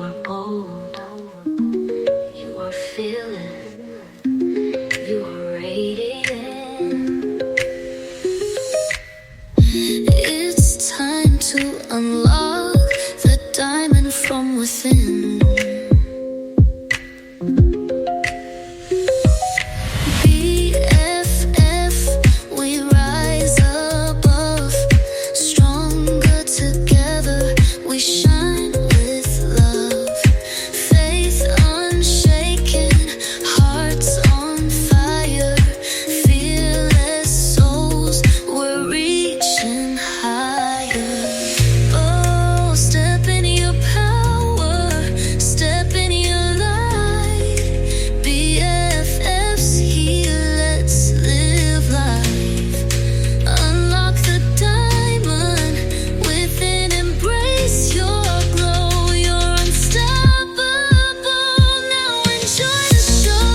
are bold, you are fearless, you are radiant. It's time to unlock the diamond from within. BFF, we rise above, stronger together, we shine with love. Faith unshaken, hearts on fire, fearless souls, we're reaching higher. Oh, step in your power, step in your light. BFFs here, let's live life. Unlock the diamond within, embrace your glow. You're unstoppable. Now enjoy the show.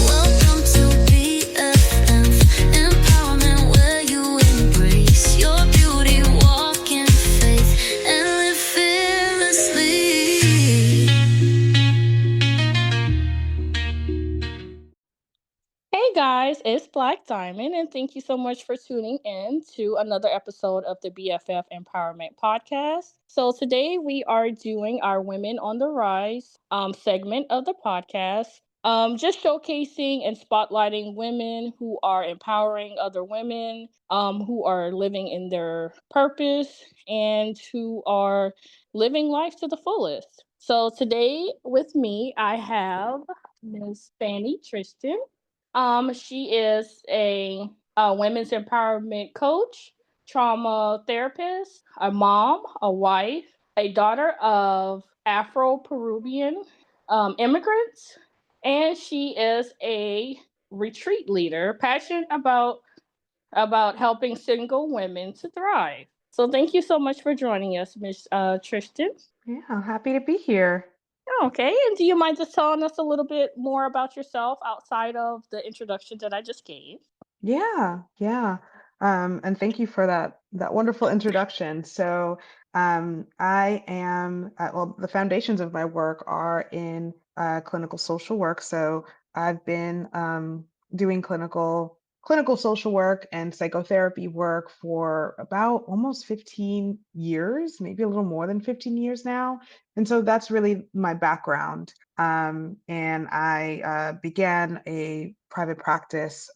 Welcome to BFF Empowerment, where you embrace your beauty, walk in faith, and live fearlessly. Hey guys, it's Blaque Diamond, and thank you so much for tuning in to another episode of the BFF Empowerment Podcast. So, today we are doing our Women on the Rise segment of the podcast, just showcasing and spotlighting women who are empowering other women, who are living in their purpose, and who are living life to the fullest. So, today with me, I have Miss Fanny Tristan. She is a women's empowerment coach, trauma therapist, a mom, a wife, a daughter of Afro Peruvian immigrants, and she is a retreat leader, passionate about helping single women to thrive. So, thank you so much for joining us, Miss Tristan. Yeah, happy to be here. Okay, and do you mind just telling us a little bit more about yourself outside of the introduction that I just gave? Yeah. And thank you for that wonderful introduction. So, I am well. The foundations of my work are in clinical social work. So, I've been doing clinical social work and psychotherapy work for about almost 15 years, maybe a little more than 15 years now. And so that's really my background. And I began a private practice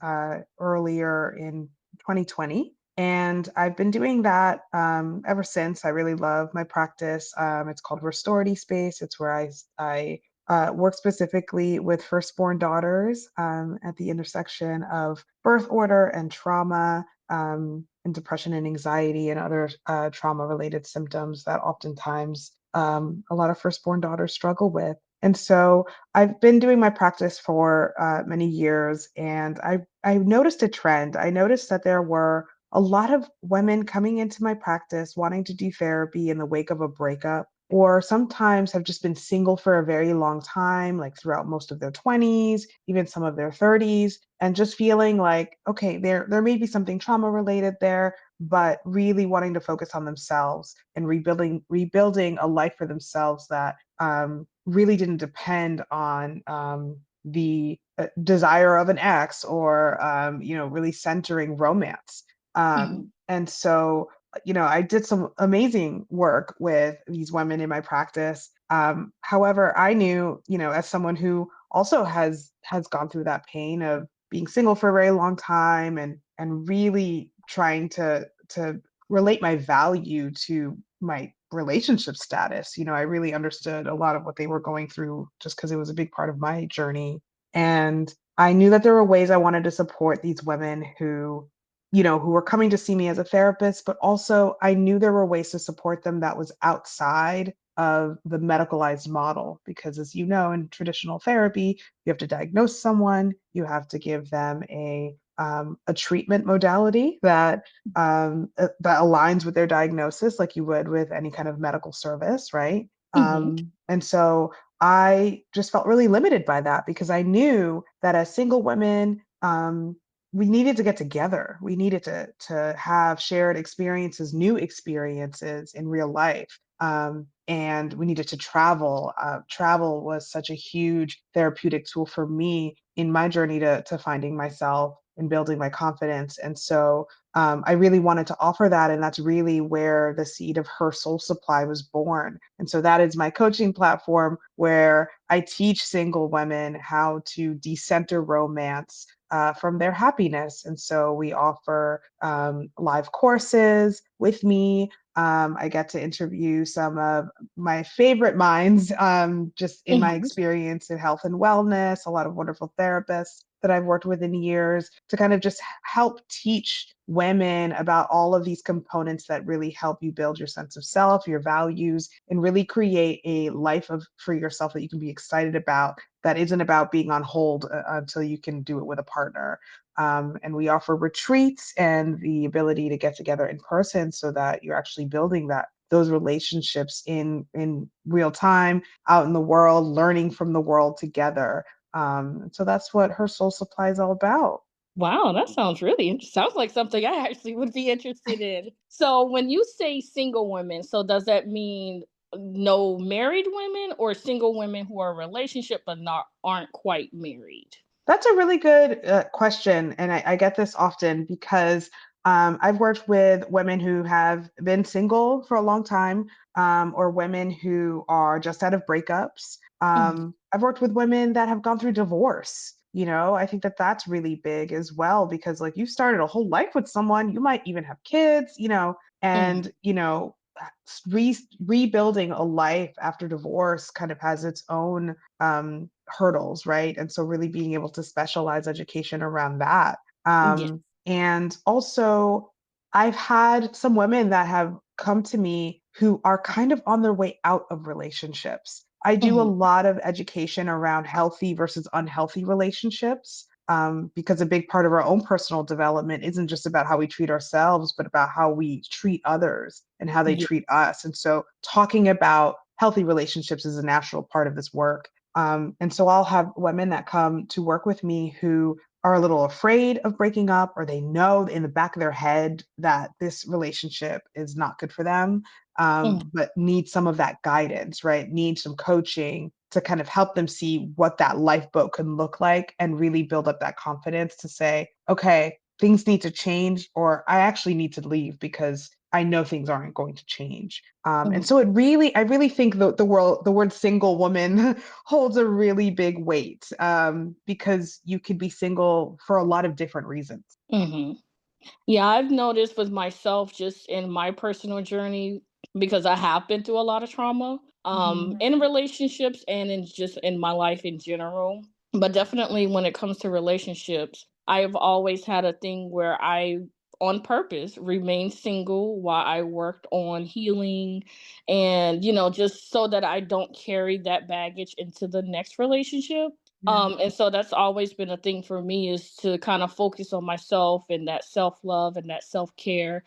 earlier in 2020. And I've been doing that ever since. I really love my practice. It's called wholeness Space. It's where I work specifically with firstborn daughters at the intersection of birth order and trauma, and depression and anxiety and other trauma related symptoms that oftentimes a lot of firstborn daughters struggle with. And so I've been doing my practice for many years, and I noticed a trend. I noticed that there were a lot of women coming into my practice wanting to do therapy in the wake of a breakup, or sometimes have just been single for a very long time, like throughout most of their 20s, even some of their 30s, and just feeling like, okay, there may be something trauma related there, but really wanting to focus on themselves and rebuilding a life for themselves that really didn't depend on the desire of an ex, or really centering romance. Mhm. And so, I did some amazing work with these women in my practice. However, I knew, as someone who also has gone through that pain of being single for a very long time, and really trying to relate my value to my relationship status. I really understood a lot of what they were going through just because it was a big part of my journey. And I knew that there were ways I wanted to support these women who were coming to see me as a therapist, but also I knew there were ways to support them that was outside of the medicalized model. Because as you know, in traditional therapy, you have to diagnose someone, you have to give them a treatment modality that aligns with their diagnosis, like you would with any kind of medical service, right? Mhm. And so I just felt really limited by that, because I knew that as single women, um, we needed to get together. We needed to have shared experiences, new experiences in real life. And we needed to travel. Travel was such a huge therapeutic tool for me in my journey to finding myself and building my confidence. And so I really wanted to offer that. And that's really where the seed of Her Soul Supply was born. And so that is my coaching platform where I teach single women how to decenter romance from their happiness. And so we offer live courses with me. I get to interview some of my favorite minds just in my Mhm. experience in health and wellness, a lot of wonderful therapists that I've worked with in years to kind of just help teach women about all of these components that really help you build your sense of self, your values, and really create a life of for yourself that you can be excited about that isn't about being on hold until you can do it with a partner. And we offer retreats and the ability to get together in person so that you're actually building those relationships in real time out in the world, learning from the world together. So that's what Her Soul Supply is all about. Wow, that sounds really sounds like something I actually would be interested in. So when you say single women, so does that mean no married women or single women who are in a relationship but not aren't quite married? That's a really good question. And I get this often because I've worked with women who have been single for a long time, or women who are just out of breakups. Mhm. I've worked with women that have gone through divorce. I think that that's really big as well because, like, you started a whole life with someone, you might even have kids, and, Mhm. rebuilding a life after divorce kind of has its own hurdles, right? And so really being able to specialize education around that. Yeah. And also, I've had some women that have come to me who are kind of on their way out of relationships. I do a Mhm. lot of education around healthy versus unhealthy relationships. Because a big part of our own personal development isn't just about how we treat ourselves, but about how we treat others and how they Yeah. treat us. And so, talking about healthy relationships is a natural part of this work. And so I'll have women that come to work with me who are a little afraid of breaking up, or they know in the back of their head that this relationship is not good for them, Mhm. but need some of that guidance, right? Need some coaching to kind of help them see what that lifeboat can look like and really build up that confidence to say, okay, things need to change, or I actually need to leave because I know things aren't going to change. And Mhm. so I really think the word single woman holds a really big weight because you could be single for a lot of different reasons. Mhm. Yeah, I've noticed with myself just in my personal journey because I have been through a lot of trauma Mhm. in relationships and in just in my life in general. But definitely when it comes to relationships, I've always had a thing where I on purpose remained single while I worked on healing and just so that I don't carry that baggage into the next relationship. Yeah. And so that's always been a thing for me is to kind of focus on myself and that self-love and that self-care.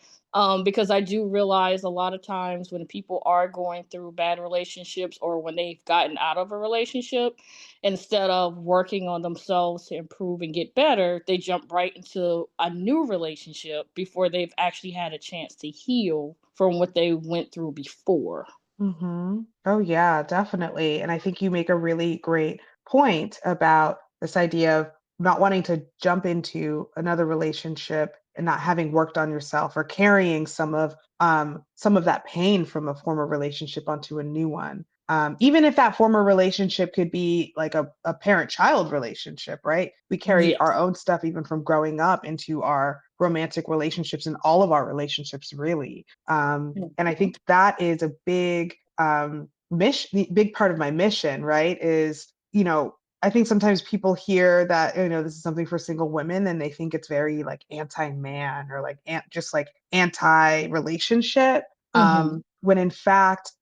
Because I do realize a lot of times when people are going through bad relationships or when they've gotten out of a relationship, instead of working on themselves to improve and get better, they jump right into a new relationship before they've actually had a chance to heal from what they went through before. Oh, yeah, definitely. And I think you make a really great point about this idea of not wanting to jump into another relationship and not having worked on yourself or carrying some of that pain from a former relationship onto a new one. Even if that former relationship could be like a parent-child relationship, right? We carry Yes. our own stuff even from growing up into our romantic relationships and all of our relationships, really. And I Mhm. think that is a big mission, big part of my mission, right? Is, I think sometimes people hear that, this is something for single women and they think it's very like anti-man or like just like anti-relationship. Mhm. When in fact,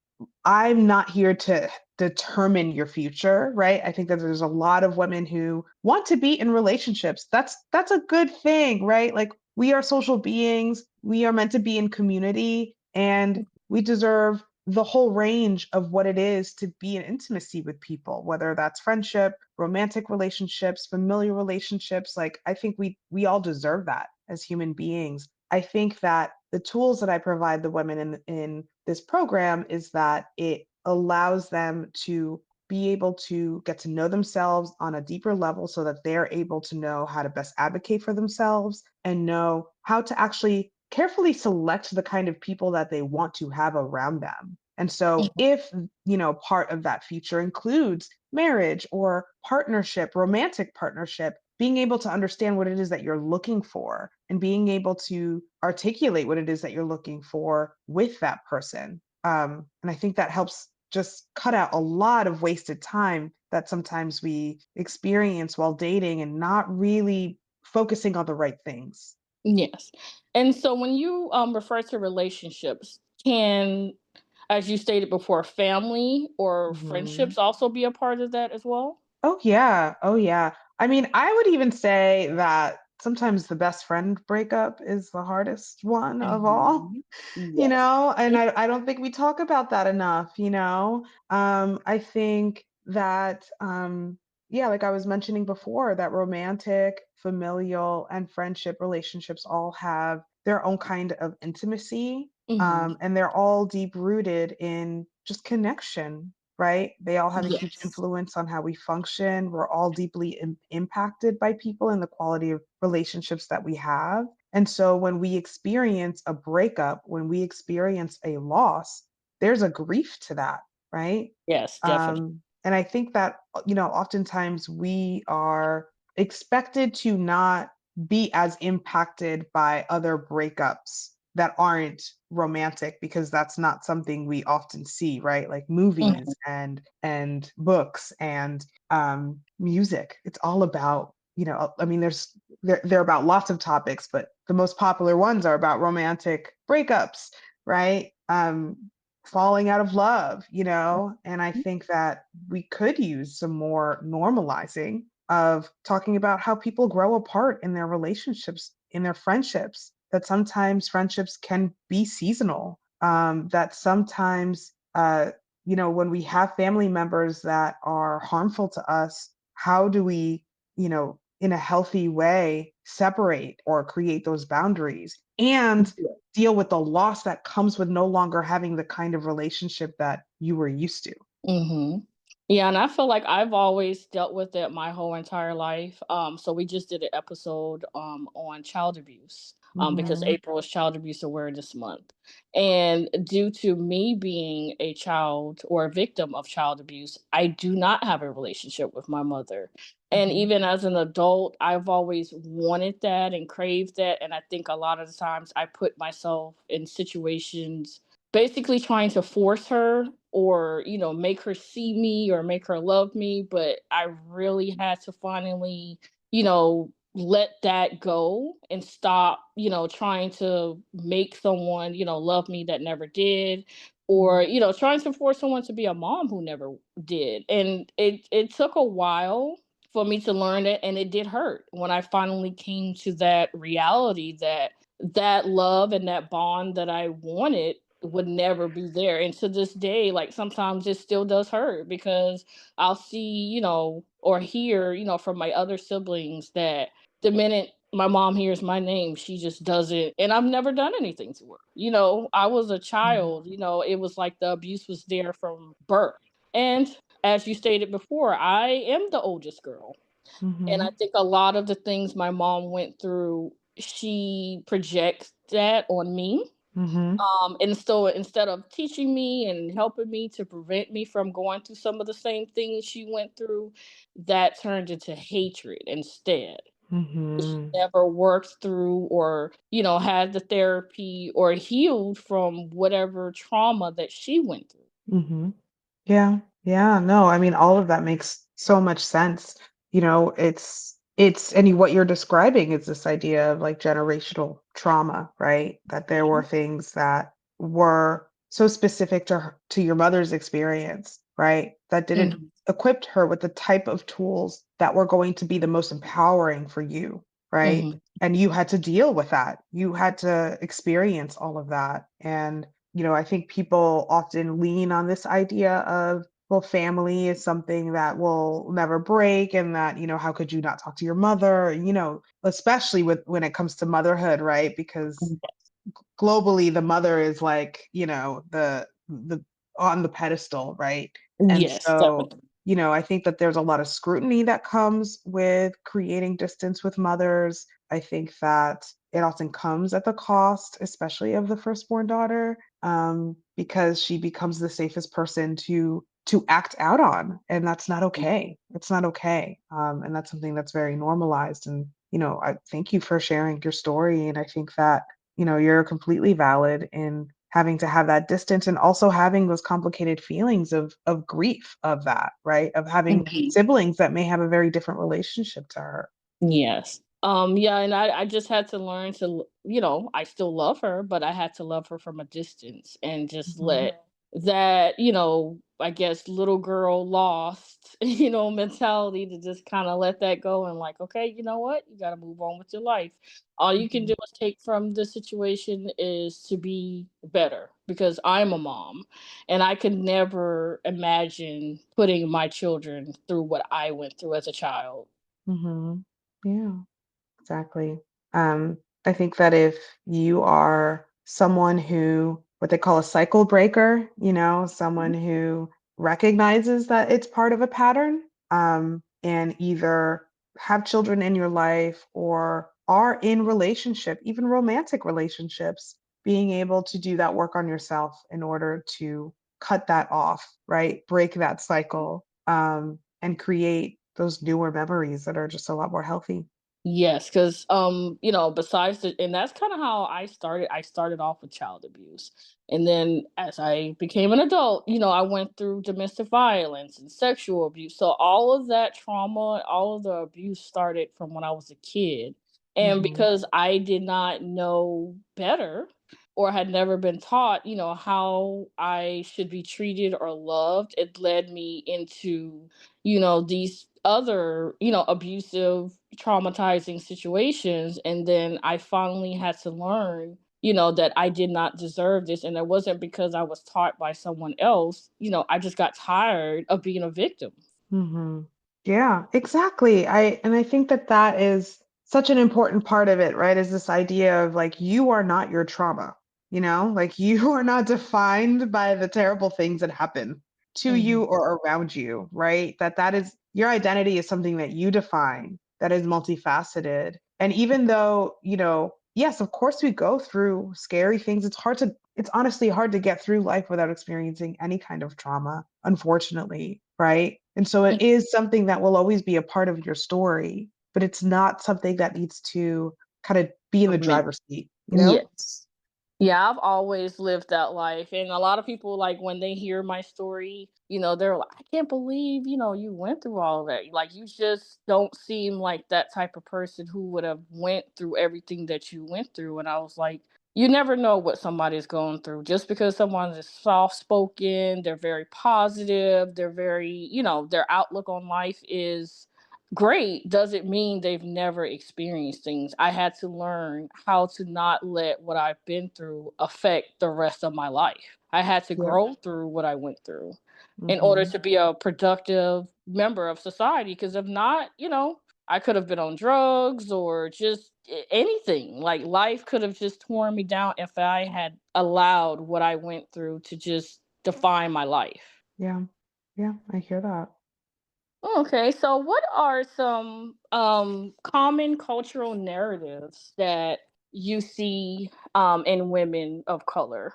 I'm not here to determine your future, right? I think that there's a lot of women who want to be in relationships. That's a good thing, right? Like, we are social beings. We are meant to be in community, and we deserve the whole range of what it is to be in intimacy with people, whether that's friendship, romantic relationships, familiar relationships. Like, I think we all deserve that as human beings. I think that the tools that I provide the women in this program is that it allows them to be able to get to know themselves on a deeper level so that they're able to know how to best advocate for themselves and know how to actually carefully select the kind of people that they want to have around them. And so if, part of that future includes marriage or partnership, romantic partnership, being able to understand what it is that you're looking for and being able to articulate what it is that you're looking for with that person. And I think that helps just cut out a lot of wasted time that sometimes we experience while dating and not really focusing on the right things. Yes. And so when you refer to relationships, can, as you stated before, family or Mhm. friendships also be a part of that as well? Oh, yeah. Oh, yeah. I mean, I would even say that sometimes the best friend breakup is the hardest one of all. Mhm. Yes. And I don't think we talk about that enough. I think that, yeah, like I was mentioning before, that romantic, familial, and friendship relationships all have their own kind of intimacy, Mhm. and they're all deep rooted in just connection, right? They all have a huge Yes. influence on how we function. We're all deeply impacted by people and the quality of relationships that we have. And so when we experience a breakup, when we experience a loss, there's a grief to that, right? Yes, definitely. And I think that, oftentimes we are expected to not be as impacted by other breakups that aren't romantic because that's not something we often see, right? Like Mhm. movies and books and music. It's all about, I mean, they're about lots of topics, but the most popular ones are about romantic breakups, right? Falling out of love. And I think that we could use some more normalizing of talking about how people grow apart in their relationships, in their friendships, that sometimes friendships can be seasonal, that sometimes, when we have family members that are harmful to us, how do we, in a healthy way, separate or create those boundaries and deal with the loss that comes with no longer having the kind of relationship that you were used to? Mhm. Yeah, and I feel like I've always dealt with it my whole entire life. So we just did an episode on child abuse because Mhm. April is Child Abuse Awareness Month. And due to me being a child or a victim of child abuse, I do not have a relationship with my mother. And Mhm. even as an adult, I've always wanted that and craved that. And I think a lot of the times I put myself in situations basically trying to force her or make her see me or make her love me, but I really had to finally let that go and stop trying to make someone love me that never did, or Mhm. trying to force someone to be a mom who never did. And it took a while for me to learn it, and it did hurt when I finally came to that reality that that love and that bond that I wanted would never be there. And to this day, like sometimes it still does hurt because I'll see, or hear, from my other siblings that the minute my mom hears my name, she just doesn't. And I've never done anything to her. I was a Mhm. child, it was like the abuse was there from birth. And as you stated before, I am the oldest girl. And I Mhm. think a lot of the things my mom went through, she projects that on me. Mhm. And so instead of teaching me and helping me to prevent me from going through some of the same things she went through, that turned into hatred instead. She Mhm. never worked through or, had the therapy or healed from whatever trauma that she went through. Mhm. Yeah. Yeah. No, I mean, all of that makes so much sense. What you're describing is this idea of like generational trauma, right? That there were Mhm, things that were so specific to your mother's experience, right? That didn't mhm, equip her with the type of tools that were going to be the most empowering for you, right? mhm, And you had to deal with that. You had to experience all of that. And I think people often lean on this idea of, well, family is something that will never break, and that, how could you not talk to your mother, especially with when it comes to motherhood, right? Because globally the mother is like, the on the pedestal, right? And Yes, so, definitely. I think that there's a lot of scrutiny that comes with creating distance with mothers. I think that it often comes at the cost, especially of the firstborn daughter, because she becomes the safest person to act out on, and that's not okay. It's not okay, and that's something that's very normalized. And I thank you for sharing your story, and I think that you're completely valid in having to have that distance, and also having those complicated feelings of grief of that, right? Of having Mhm. siblings that may have a very different relationship to her. Yes. Yeah, and I just had to learn to, I still love her, but I had to love her from a distance and just Mhm. let that, I guess little girl lost, mentality to just kind of let that go and like, okay, you know what? You got to move on with your life. All you can Mhm. do is take from the situation is to be better because I'm a mom and I could never imagine putting my children through what I went through as a child. Mhm. Yeah. Exactly. I think that if you are someone who, what they call a cycle breaker, someone who recognizes that it's part of a pattern, and either have children in your life or are in relationship, even romantic relationships, being able to do that work on yourself in order to cut that off, right? Break that cycle, and create those newer memories that are just a lot more healthy. Yes, because besides and that's kind of how I started. I started off with child abuse. And then as I became an adult, I went through domestic violence and sexual abuse. So all of that trauma, all of the abuse started from when I was a kid. And Mhm. because I did not know better or had never been taught, how I should be treated or loved, it led me into these other, abusive, traumatizing situations. And then I finally had to learn, that I did not deserve this. And it wasn't because I was taught by someone else. I just got tired of being a victim. Mhm. Yeah, exactly. I think that that is such an important part of it, right? Is this idea of like you are not your trauma, like you are not defined by the terrible things that happen to you Mhm. or around you, right? That is your identity is something that you define, that is multifaceted. And even though, yes, of course we go through scary things. It's honestly hard to get through life without experiencing any kind of trauma, unfortunately, right? And so it is something that will always be a part of your story, but it's not something that needs to kind of be in the Dominate. driver's seat? Yes. Yeah, I've always lived that life. And a lot of people, like, when they hear my story, they're like, I can't believe, you went through all of that. Like, you just don't seem like that type of person who would have went through everything that you went through. And I was like, you never know what somebody's going through. Just because someone is soft spoken, they're very positive, they're very, their outlook on life is great doesn't mean they've never experienced things. I had to learn how to not let what I've been through affect the rest of my life. I had to Yep. grow through what I went through in order Mhm. to be a productive member of society. Because if not, I could have been on drugs or just anything. Like life could have just torn me down if I had allowed what I went through to just define my life. Yeah. Yeah, I hear that. Okay, so what are some common cultural narratives that you see in women of color?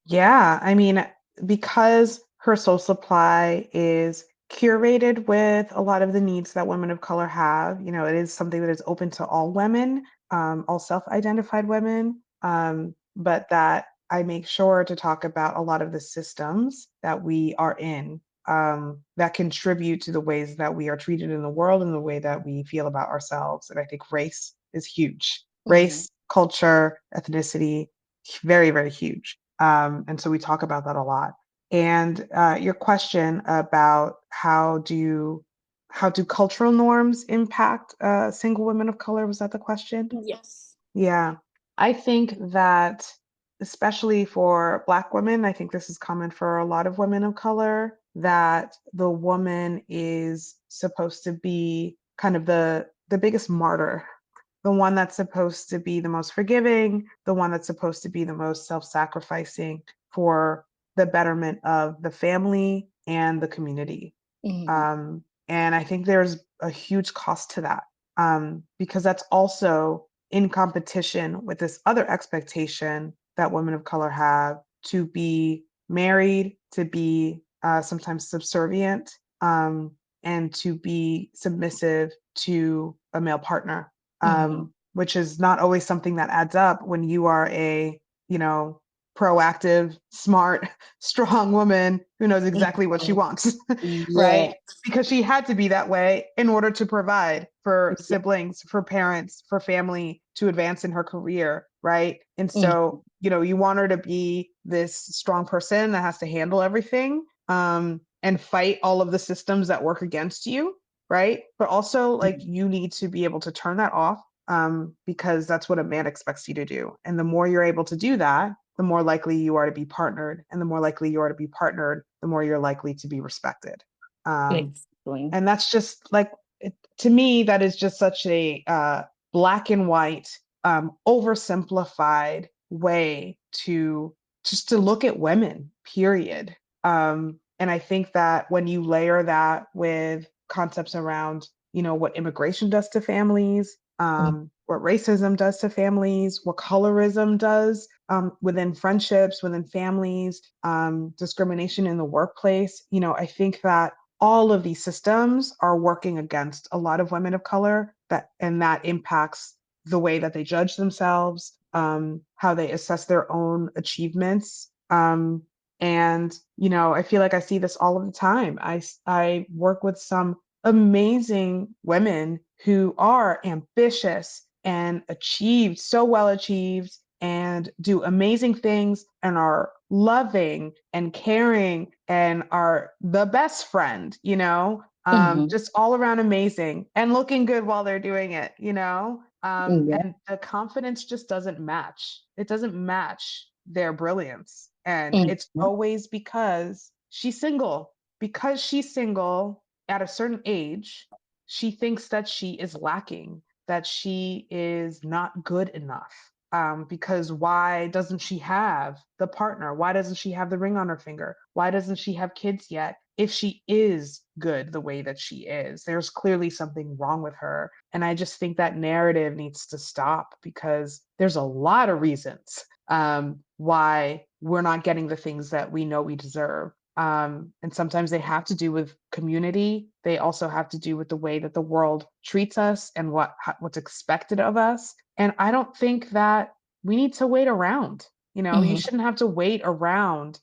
Yeah, I mean, because her soul supply is curated with a lot of the needs that women of color have, it is something that is open to all women, all self-identified women, but that I make sure to talk about a lot of the systems that we are in, that contribute to the ways that we are treated in the world and the way that we feel about ourselves. And I think race is huge. Hmm. Race, culture, ethnicity, very, very huge. And so we talk about that a lot. And your question about how do cultural norms impact single women of color, was that the question? Yes. Yeah, I think that. especially for Black women, I think this is common for a lot of women of color, that the woman is supposed to be kind of the biggest martyr, the one that's supposed to be the most forgiving, the one that's supposed to be the most self-sacrificing for the betterment of the family and the community. Mhm. And I think there's a huge cost to that, because that's also in competition with this other expectation that women of color have to be married, to be sometimes subservient, and to be submissive to a male partner, Mhm. which is not always something that adds up when you are a, you know, proactive, smart, strong woman who knows exactly what she Mhm. wants, Yeah. right? Because she had to be that way in order to provide for Yeah. siblings, for parents, for family to advance in her career, right? And Mhm. so, you want her to be this strong person that has to handle everything, and fight all of the systems that work against you, right? But also, like, you need to be able to turn that off, because that's what a man expects you to do. And the more you're able to do that, the more likely you are to be partnered. And the more likely you are to be partnered, the more you're likely to be respected. Um, Exactly. and that's just like, to me, that is just such a black and white, oversimplified way to just to look at women, period. And I think that when you layer that with concepts around, what immigration does to families, Mhm. what racism does to families, what colorism does, within friendships, within families, discrimination in the workplace, I think that all of these systems are working against a lot of women of color, and that impacts the way that they judge themselves, how they assess their own achievements. And I feel like I see this all of the time. I work with some amazing women who are ambitious and achieved, so well achieved, and do amazing things and are loving and caring and are the best friend, Mhm. just all around amazing and looking good while they're doing it, Yeah. and the confidence just doesn't match. It doesn't match their brilliance. And it's Mhm. always because she's single. Because she's single at a certain age, she thinks that she is lacking, that she is not good enough. Because why doesn't she have the partner? Why doesn't she have the ring on her finger? Why doesn't she have kids yet? If she is good the way that she is, there's clearly something wrong with her. And I just think that narrative needs to stop, because there's a lot of reasons, why we're not getting the things that we know we deserve. And sometimes they have to do with community. They also have to do with the way that the world treats us and what's expected of us. And I don't think that we need to wait around. You Mhm. shouldn't have to wait around,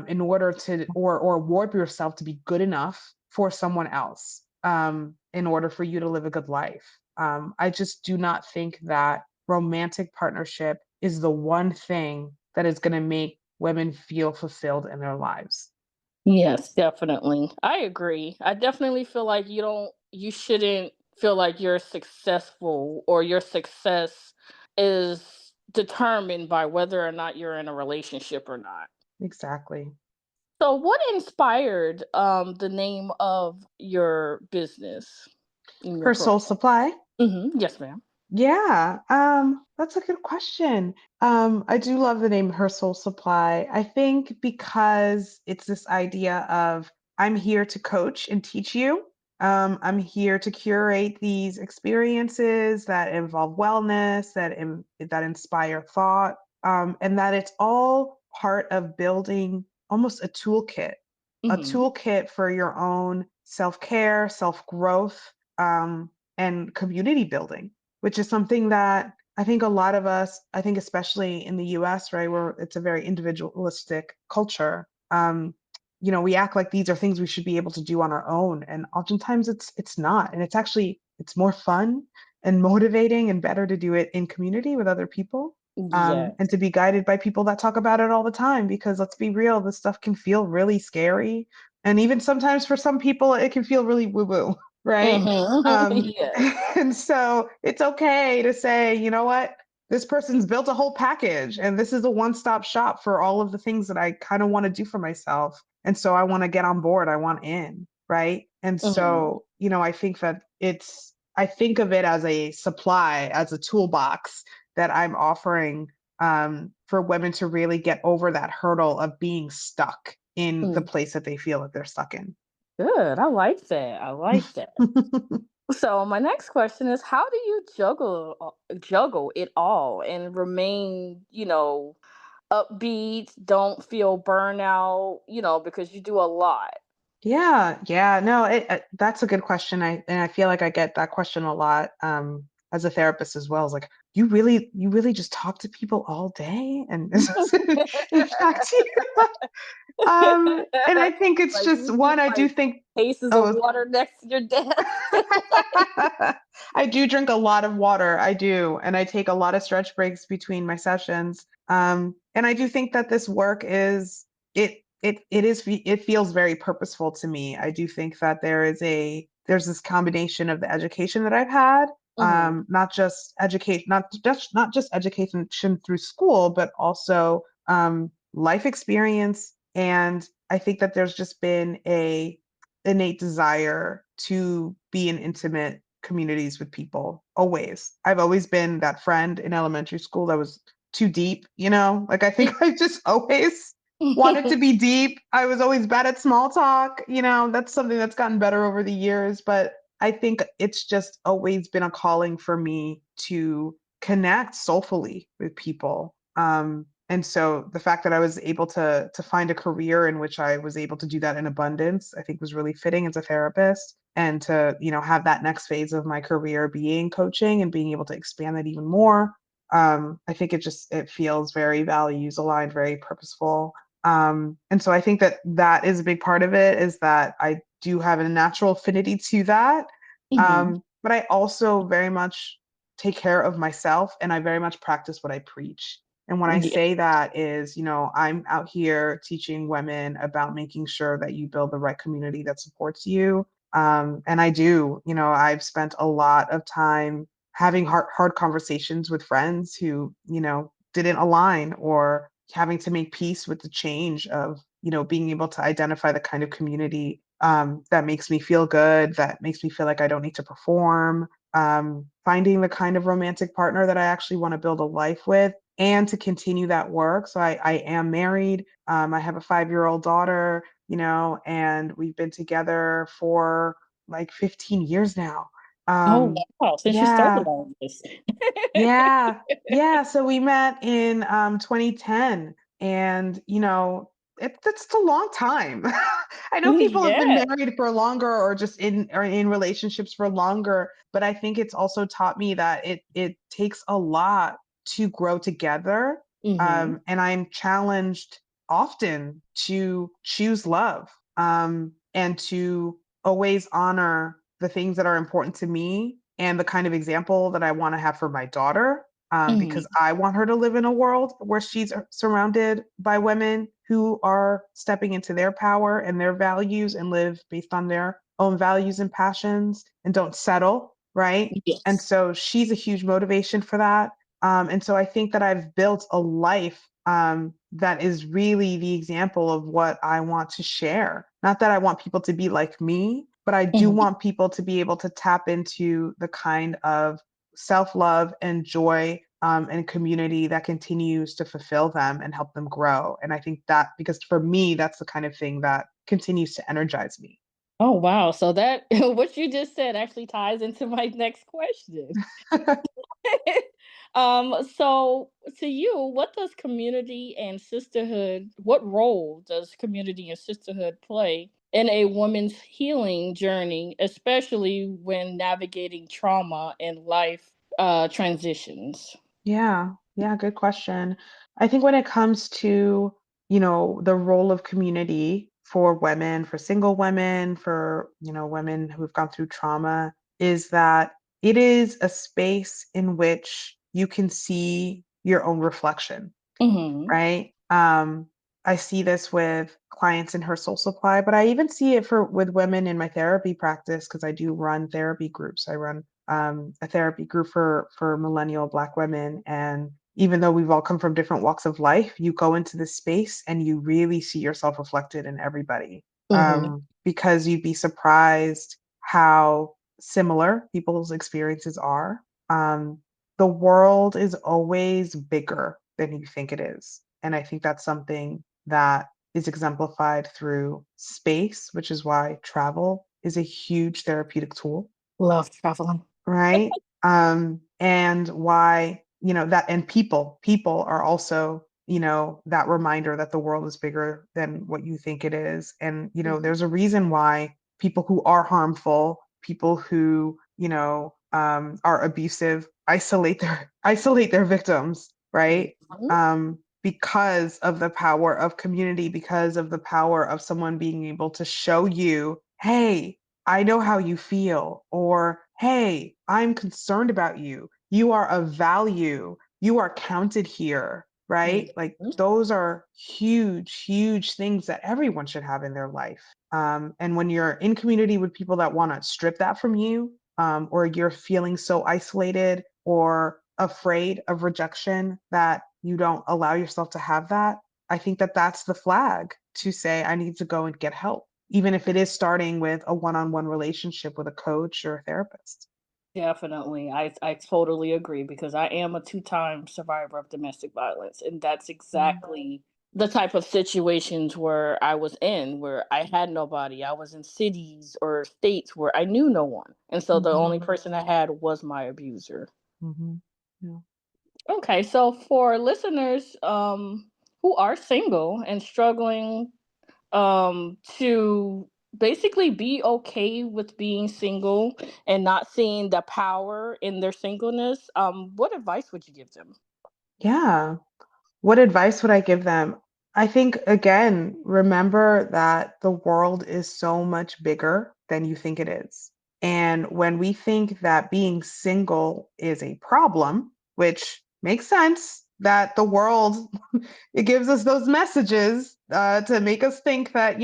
in order to, or warp yourself to be good enough for someone else, in order for you to live a good life. I just do not think that romantic partnership is the one thing that is going to make women feel fulfilled in their lives. Yes, definitely. I agree. I definitely feel like you shouldn't feel like you're successful or your success is determined by whether or not you're in a relationship or not. Exactly. So what inspired the name of your business in your Her soul profile? supply. Yes, ma'am. Yeah, that's a good question. I do love the name Her Soul Supply. I think because it's this idea of, I'm here to coach and teach you. I'm here to curate these experiences that involve wellness, that inspire thought, and that it's all part of building almost a Mhm. toolkit for your own self-care, self-growth, and community building, which is something that I think a lot of us, I think especially in the US, right, where it's a very individualistic culture, we act like these are things we should be able to do on our own. And oftentimes it's not. And it's more fun and motivating and better to do it in community with other people. And Yes. to be guided by people that talk about it all the time, because let's be real, this stuff can feel really scary. And even sometimes for some people, it can feel really woo-woo, right? Mhm. Um, Yes. and so it's okay to say, you know what? this person's built a whole package and this is a one-stop shop for all of the things that I kind of want to do for myself. And so I want to get on board. I want in, right? And Mhm. so, I think that I think of it as a supply, as a toolbox that I'm offering for women to really get over that hurdle of being stuck in the Mm. place that they feel that they're stuck in. Good. I like that. I like that. So my next question is, how do you juggle it all and remain, upbeat, don't feel burnout, because you do a lot. Yeah, yeah, no, that's a good question. I feel like I get that question a lot as a therapist as well. Is like, you really just talk to people all day, and this is in fact, and I think it's Like just you keep one. I do like think. cases of Oh, water next to your desk. I do drink a lot of water. I do. And I take a lot of stretch breaks between my sessions. And I do think that this work it feels very purposeful to me. I do think that there's this combination of the education that I've had, Hmm. not just education through school, but also life experience. And I think that there's just been a innate desire to be in intimate communities with people always. I've always been that friend in elementary school that was too deep, like I think I just always wanted to be deep. I was always bad at small talk, that's something that's gotten better over the years, but I think it's just always been a calling for me to connect soulfully with people. And so the fact that I was able to find a career in which I was able to do that in abundance, I think was really fitting as a therapist. And to, have that next phase of my career being coaching and being able to expand that even more. I think it feels very values aligned, very purposeful. And so I think that that is a big part of it, is that I do have a natural affinity to that. Hmm. But I also very much take care of myself, and I very much practice what I preach. And when I Yeah. say that is, I'm out here teaching women about making sure that you build the right community that supports you. And I do, I've spent a lot of time having hard conversations with friends who, didn't align, or having to make peace with the change of, being able to identify the kind of community that makes me feel good, that makes me feel like I don't need to perform, finding the kind of romantic partner that I actually want to build a life with, and to continue that work. So I am married. I have a 5-year-old daughter, and we've been together for like 15 years now. Oh Um, wow! Since you started yeah, all this. yeah, yeah. So we met in 2010, and that's a long time. I know people have been Yeah. married for longer, or just in relationships for longer, but I think it's also taught me that it takes a lot to grow together. Hmm. And I'm challenged often to choose love, and to always honor the things that are important to me and the kind of example that I want to have for my daughter. Because Hmm. I want her to live in a world where she's surrounded by women who are stepping into their power and their values and live based on their own values and passions and don't settle, right? And Yes. so she's a huge motivation for that. And so I think that I've built a life that is really the example of what I want to share. Not that I want people to be like me, but I do Hmm. want people to be able to tap into the kind of self love and joy, and community that continues to fulfill them and help them grow. And I think that, because for me, that's the kind of thing that continues to energize me. Oh wow! So that what you just said actually ties into my next question. So to you, what does community and sisterhood, what role does community and sisterhood play in a woman's healing journey, especially when navigating trauma and life transitions? Yeah, yeah, good question. I think when it comes to, the role of community for women, for single women, for, women who've gone through trauma, is that it is a space in which you can see your own reflection, Hmm. right? I see this with clients in Her Soul Supply, but I even see it with women in my therapy practice, because I do run therapy groups. I run a therapy group for millennial Black women. And even though we've all come from different walks of life, you go into this space and you really see yourself reflected in everybody. Mm-hmm. Because you'd be surprised how similar people's experiences are. Um, the world is always bigger than you think it is. And I think that's something that is exemplified through space, which is why travel is a huge therapeutic tool, Love traveling. right? And why, that and people are also, that reminder that the world is bigger than what you think it is. And, there's a reason why people who are harmful, people who, are abusive, isolate their victims, right? Mhm. Because of the power of community, because of the power of someone being able to show you, hey, I know how you feel, or hey, I'm concerned about you. You are of value. You are counted here, right? Like Mhm. those are huge, huge things that everyone should have in their life. And when you're in community with people that want to strip that from you, or you're feeling so isolated or afraid of rejection that you don't allow yourself to have that, I think that that's the flag to say, I need to go and get help, even if it is starting with a one-on-one relationship with a coach or a therapist. Definitely. I totally agree because I am a two-time survivor of domestic violence, and that's Mm, exactly the type of situations where I was in, where I had nobody. I was in cities or states where I knew no one. And so the mhm, only person I had was my abuser. mhm, yeah. Okay, so for listeners who are single and struggling to basically be okay with being single and not seeing the power in their singleness, what advice would you give them? Yeah. What advice would I give them? I think, again, remember that the world is so much bigger than you think it is. And when we think that being single is a problem, which makes sense, that the world it gives us those messages to make us think that,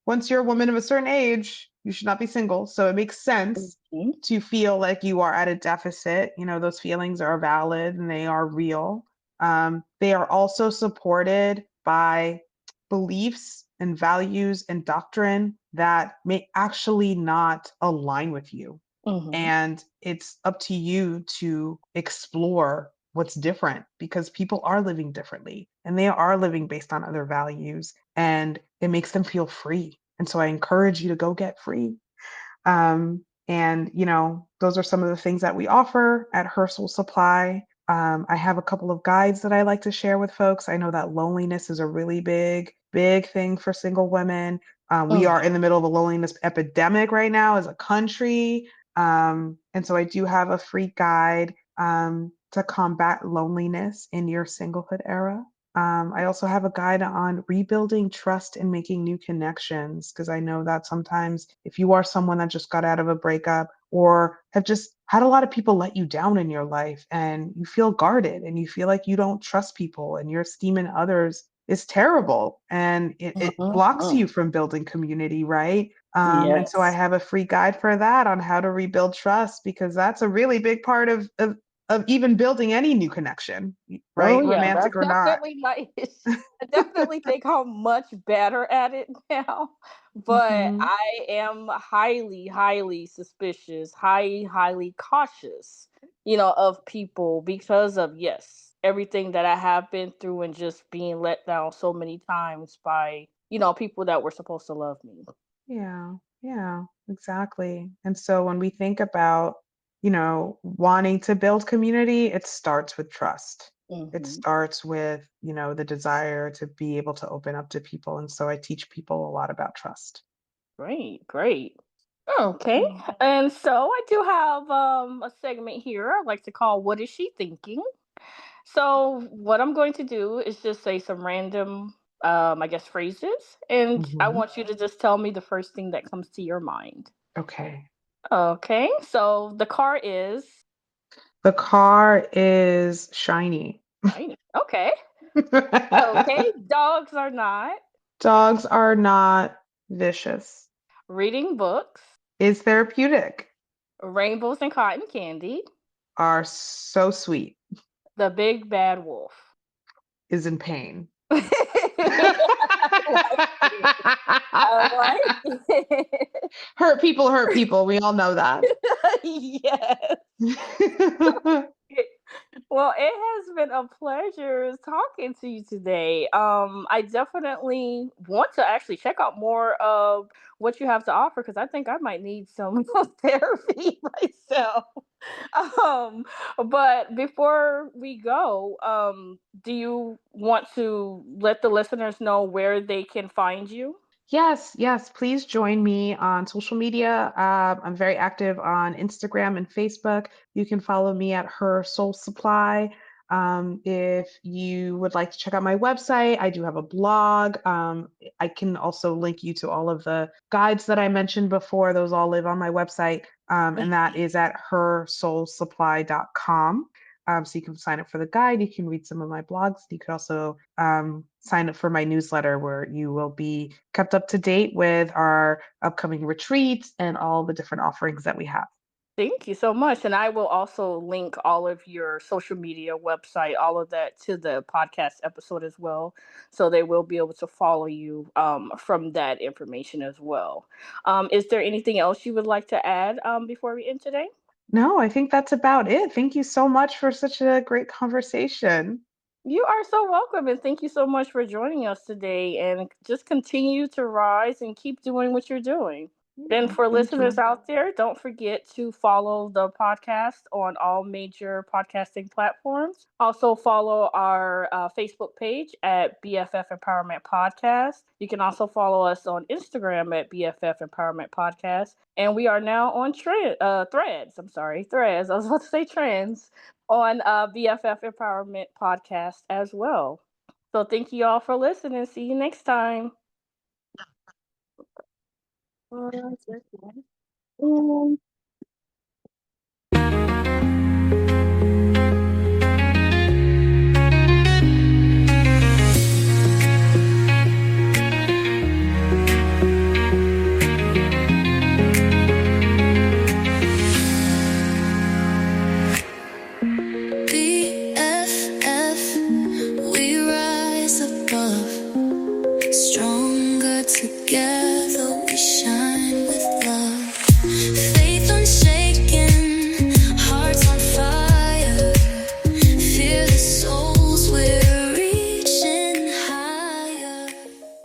once you're a woman of a certain age, you should not be single. So it makes sense Mhm. to feel like you are at a deficit. Those feelings are valid and they are real. They are also supported by beliefs and values and doctrine that may actually not align with you. Mhm. And it's up to you to explore what's different because people are living differently and they are living based on other values and it makes them feel free. And so I encourage you to go get free. And those are some of the things that we offer at Her Soul Supply. I have a couple of guides that I like to share with folks. I know that loneliness is a really big, big thing for single women. We are Mhm. in the middle of a loneliness epidemic right now as a country. And so I do have a free guide to combat loneliness in your singlehood era. I also have a guide on rebuilding trust and making new connections because I know that sometimes if you are someone that just got out of a breakup or have just had a lot of people let you down in your life and you feel guarded and you feel like you don't trust people and your esteem in others is terrible and it blocks Mhm. you from building community, right? And so I Yes. have a free guide for that on how to rebuild trust because that's a really big part of even building any new connection, Oh right? yeah, Romantic that's or not. definitely nice. I definitely think I'm much better at it now, but Mhm. I am highly, highly suspicious, highly cautious, of people because of yes, everything that I have been through and just being let down so many times by, people that were supposed to love me. Yeah, yeah, exactly. And so when we think about, wanting to build community, it starts with trust. It Hmm. starts with, the desire to be able to open up to people. And so I teach people a lot about trust. Great, great. Okay. Mm. And so I do have a segment here I like to call What is she thinking? So what I'm going to do is just say some random I guess phrases and I Mhm. want you to just tell me the first thing that comes to your mind. Okay. Okay. So the car is The car is shiny. shiny. Okay. Okay. Dogs are not Dogs are not vicious. reading books. Is therapeutic. Rainbows and cotton candy. are so sweet, The big bad wolf. is in pain. I like it. I like it. Hurt people hurt people. We all know that. Yes. Well, it has been a pleasure talking to you today. I definitely want to actually check out more of what you have to offer because I think I might need some therapy myself. Um, but before we go, do you want to let the listeners know where they can find you? Yes, yes. Please join me on social media. I'm very active on Instagram and Facebook. You can follow me at Her Soul Supply. If you would like to check out my website, I do have a blog. I can also link you to all of the guides that I mentioned before. Those all live on my website, and that is at hersoulsupply.com. So you can sign up for the guide. You can read some of my blogs. You could also sign up for my newsletter where you will be kept up to date with our upcoming retreats and all the different offerings that we have. Thank you so much. And I will also link all of your social media website, all of that to the podcast episode as well. So they will be able to follow you from that information as well. Is there anything else you would like to add before we end today? No, I think that's about it. Thank you so much for such a great conversation. You are so welcome. And thank you so much for joining us today. And just continue to rise and keep doing what you're doing. And Yeah, for thank listeners you. out there, don't forget to follow the podcast on all major podcasting platforms. Also, follow our Facebook page at BFF Empowerment Podcast. You can also follow us on Instagram at BFF Empowerment Podcast. And we are now on Threads. I'm sorry, Threads. I was about to say Trends on BFF Empowerment Podcast as well. So, thank you all for listening. See you next time.